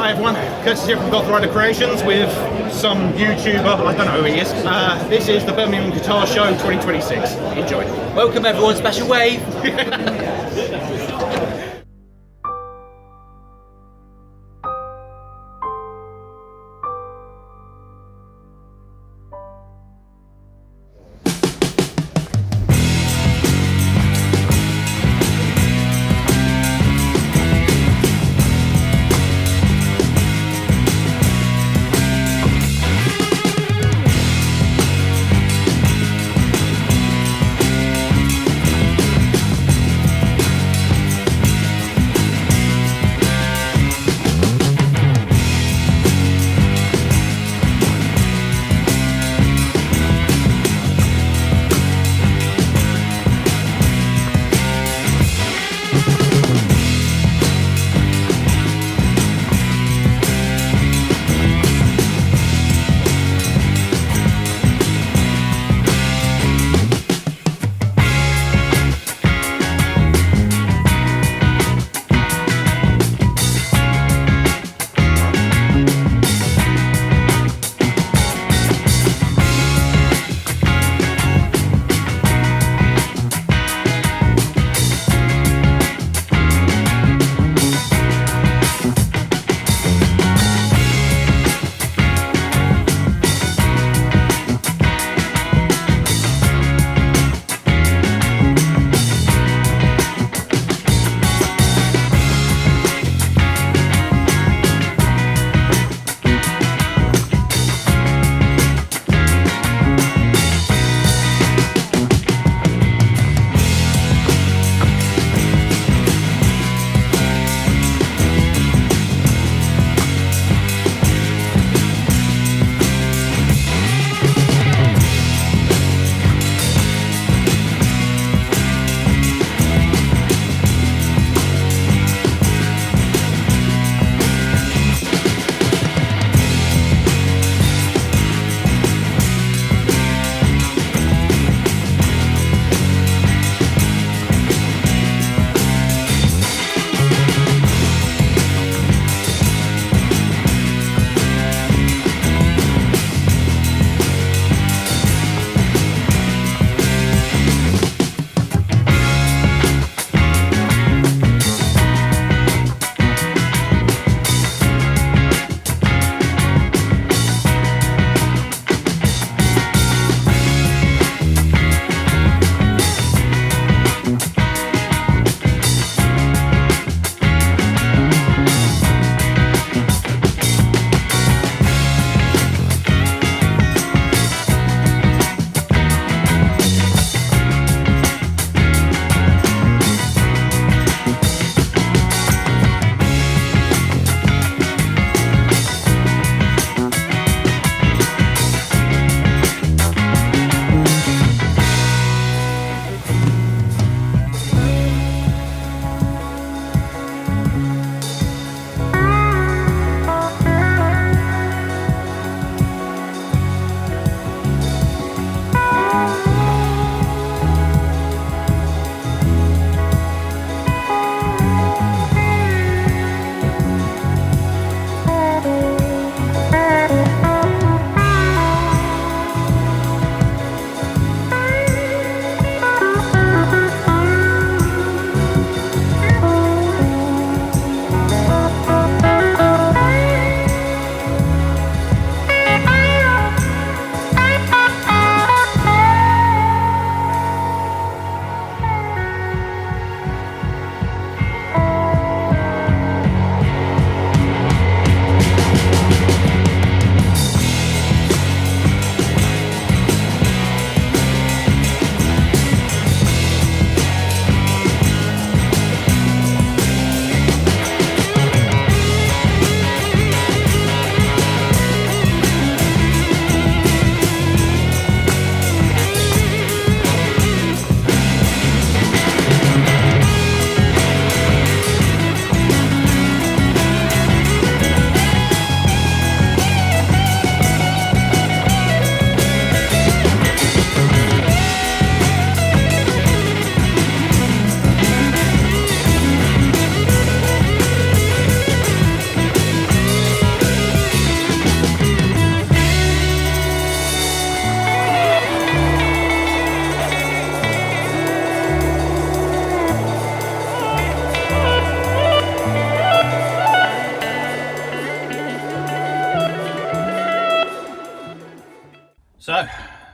Hi everyone, Curtis here from Goth Rider Creations with some YouTuber, I don't know who he is. This is the Birmingham Guitar Show 2026. Enjoy. Welcome everyone, special wave.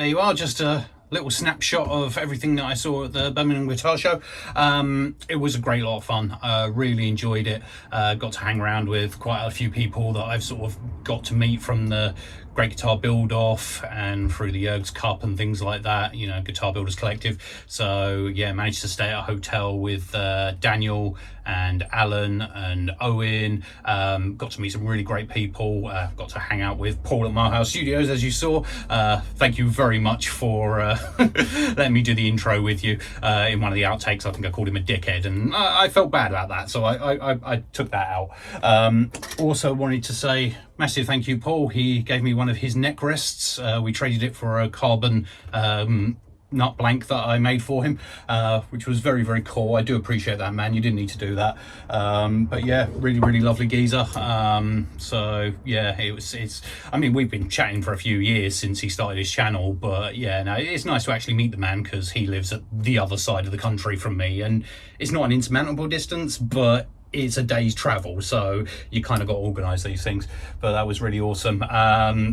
there you are, just a little snapshot of everything that I saw at the Birmingham Guitar Show. It was a great lot of fun. Really enjoyed it. Got to hang around with quite a few people that I've sort of got to meet from the Great Guitar Build Off and through the Jurgs Cup and things like that, you know, Guitar Builders Collective. So yeah, managed to stay at a hotel with Daniel and Alan and Owen. Got to meet some really great people. Got to hang out with Paul at Mile House Studios, as you saw. Thank you very much for letting me do the intro with you. In one of the outtakes, I think I called him a dickhead, and I felt bad about that, so I took that out. Also wanted to say massive thank you, Paul. He gave me one of his neck rests. We traded it for a carbon nut blank that I made for him, which was very, very cool. I do appreciate that, man. You didn't need to do that. But yeah, really, really lovely geezer. So yeah, it's I mean, we've been chatting for a few years since he started his channel, but yeah, no, it's nice to actually meet the man, because he lives at the other side of the country from me, and it's not an insurmountable distance, but it's a day's travel, so you kind of got to organize these things. But that was really awesome.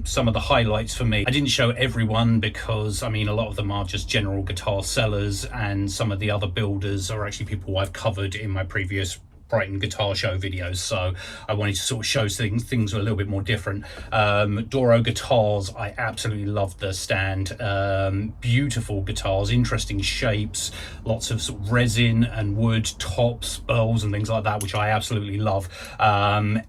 Some of the highlights for me, I didn't show everyone, because I mean, a lot of them are just general guitar sellers, and some of the other builders are actually people I've covered in my previous Brighton Guitar Show videos, so I wanted to sort of show things were a little bit more different. Doro guitars, I absolutely loved the stand. Beautiful guitars, interesting shapes, lots of sort of resin and wood tops, bells and things like that, which I absolutely love.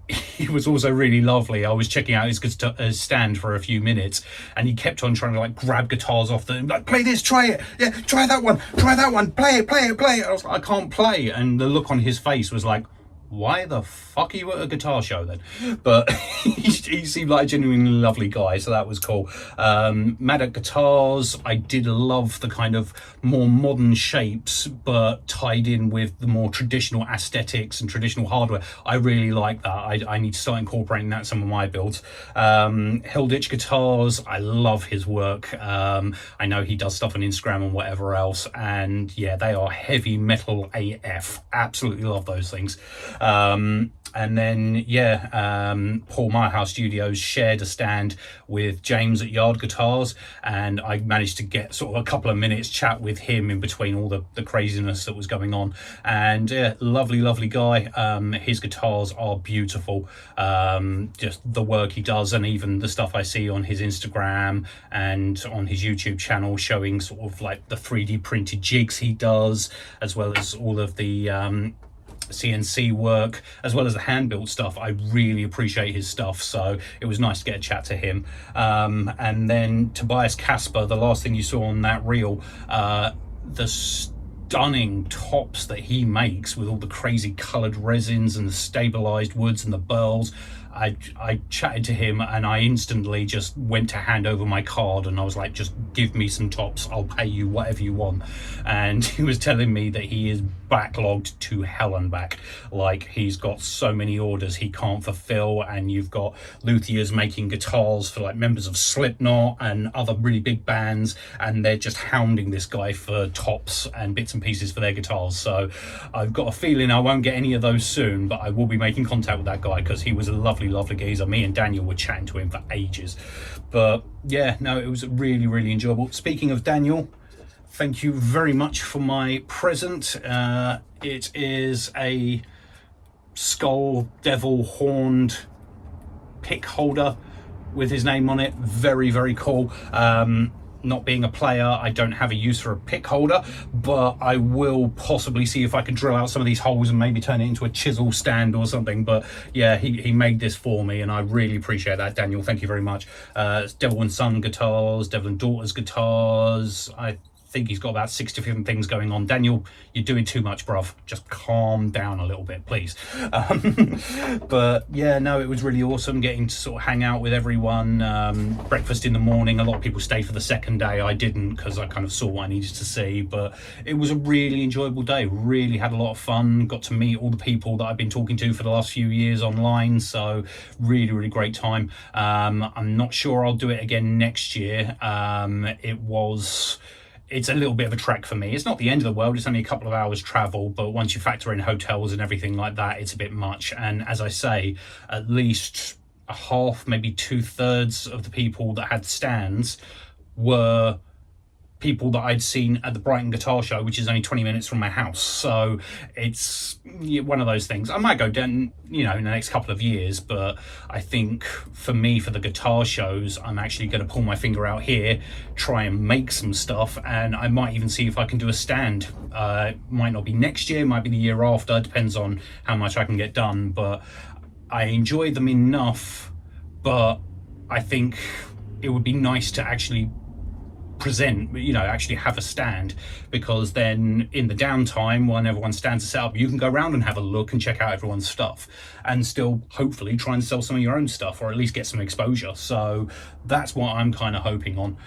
He was also really lovely. I was checking out his stand for a few minutes, and he kept on trying to like grab guitars off them, like, play this, try it, yeah, try that one, play it. I was like, I can't play, and the look on his face was like, why the fuck are you at a guitar show then? But he seemed like a genuinely lovely guy, so that was cool. Maddox guitars, I did love the kind of more modern shapes, but tied in with the more traditional aesthetics and traditional hardware. I really like that. I need to start incorporating that in some of my builds. Hilditch guitars, I love his work. I know he does stuff on Instagram and whatever else, and yeah, they are heavy metal AF. Absolutely love those things. And then yeah, Paul Mile House Studios shared a stand with James at Yard Guitars, and I managed to get sort of a couple of minutes chat with him in between all the craziness that was going on. And yeah, lovely guy. His guitars are beautiful. Just the work he does, and even the stuff I see on his Instagram and on his YouTube channel, showing sort of like the 3D printed jigs he does, as well as all of the CNC work, as well as the hand-built stuff. I really appreciate his stuff, so it was nice to get a chat to him. And then Tobias Casper, the last thing you saw on that reel, the stunning tops that he makes with all the crazy colored resins and the stabilized woods and the burls. I chatted to him, and I instantly just went to hand over my card, and I was like, just give me some tops, I'll pay you whatever you want. And he was telling me that he is backlogged to hell and back. Like, he's got so many orders he can't fulfill, and you've got luthiers making guitars for like members of Slipknot and other really big bands, and they're just hounding this guy for tops and bits and pieces for their guitars. So I've got a feeling I won't get any of those soon, but I will be making contact with that guy, because he was a lovely geezer. Me and Daniel were chatting to him for ages. But yeah, no, it was really enjoyable. Speaking of Daniel, thank you very much for my present. It is a skull devil horned pick holder with his name on it. Very cool. Not being a player, I don't have a use for a pick holder, but I will possibly see if I can drill out some of these holes and maybe turn it into a chisel stand or something. But yeah, he made this for me, and I really appreciate that, Daniel. Thank you very much. It's Devil and Son guitars, Devil and Daughters guitars. I think he's got about 6 different things going on. Daniel, you're doing too much, bruv. Just calm down a little bit, please. But yeah, no, it was really awesome getting to sort of hang out with everyone. Breakfast in the morning. A lot of people stayed for the second day. I didn't, because I kind of saw what I needed to see. But it was a really enjoyable day. Really had a lot of fun. Got to meet all the people that I've been talking to for the last few years online. So really great time. I'm not sure I'll do it again next year. It's a little bit of a trek for me. It's not the end of the world, it's only a couple of hours travel, but once you factor in hotels and everything like that, it's a bit much. And as I say, at least a half, maybe 2/3 of the people that had stands were people that I'd seen at the Brighton Guitar Show, which is only 20 minutes from my house. So it's one of those things. I might go down, in the next couple of years, but I think for me, for the guitar shows, I'm actually going to pull my finger out here, try and make some stuff, and I might even see if I can do a stand. Might not be next year, might be the year after, depends on how much I can get done, but I enjoy them enough, but I think it would be nice to actually present, actually have a stand, because then in the downtime when everyone stands to set up, you can go around and have a look and check out everyone's stuff and still hopefully try and sell some of your own stuff, or at least get some exposure. So that's what I'm kind of hoping on.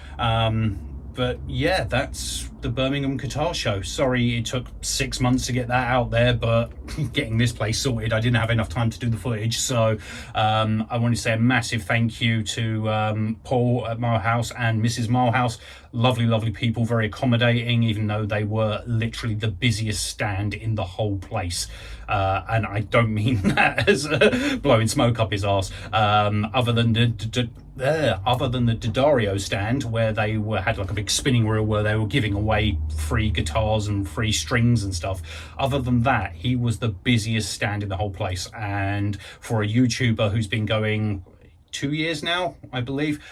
But yeah, that's the Birmingham Guitar Show. Sorry it took 6 months to get that out there, but getting this place sorted, I didn't have enough time to do the footage. So I want to say a massive thank you to Paul at Milehouse and Mrs. Milehouse. Lovely people, very accommodating, even though they were literally the busiest stand in the whole place. And I don't mean that as blowing smoke up his arse. Other than the Daddario stand, where they had like a big spinning wheel where they were giving away free guitars and free strings and stuff. Other than that, he was the busiest stand in the whole place. And for a YouTuber who's been going 2 years now, I believe,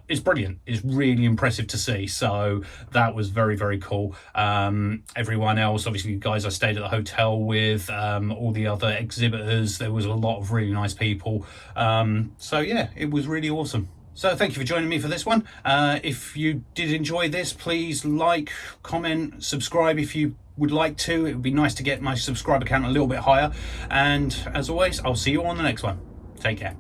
it's brilliant. It's really impressive to see. So that was very cool. Everyone else, obviously guys I stayed at the hotel with, all the other exhibitors, there was a lot of really nice people. So yeah, it was really awesome. So thank you for joining me for this one. If you did enjoy this, please like, comment, subscribe if you would like to. It would be nice to get my subscriber count a little bit higher. And as always, I'll see you on the next one. Take care.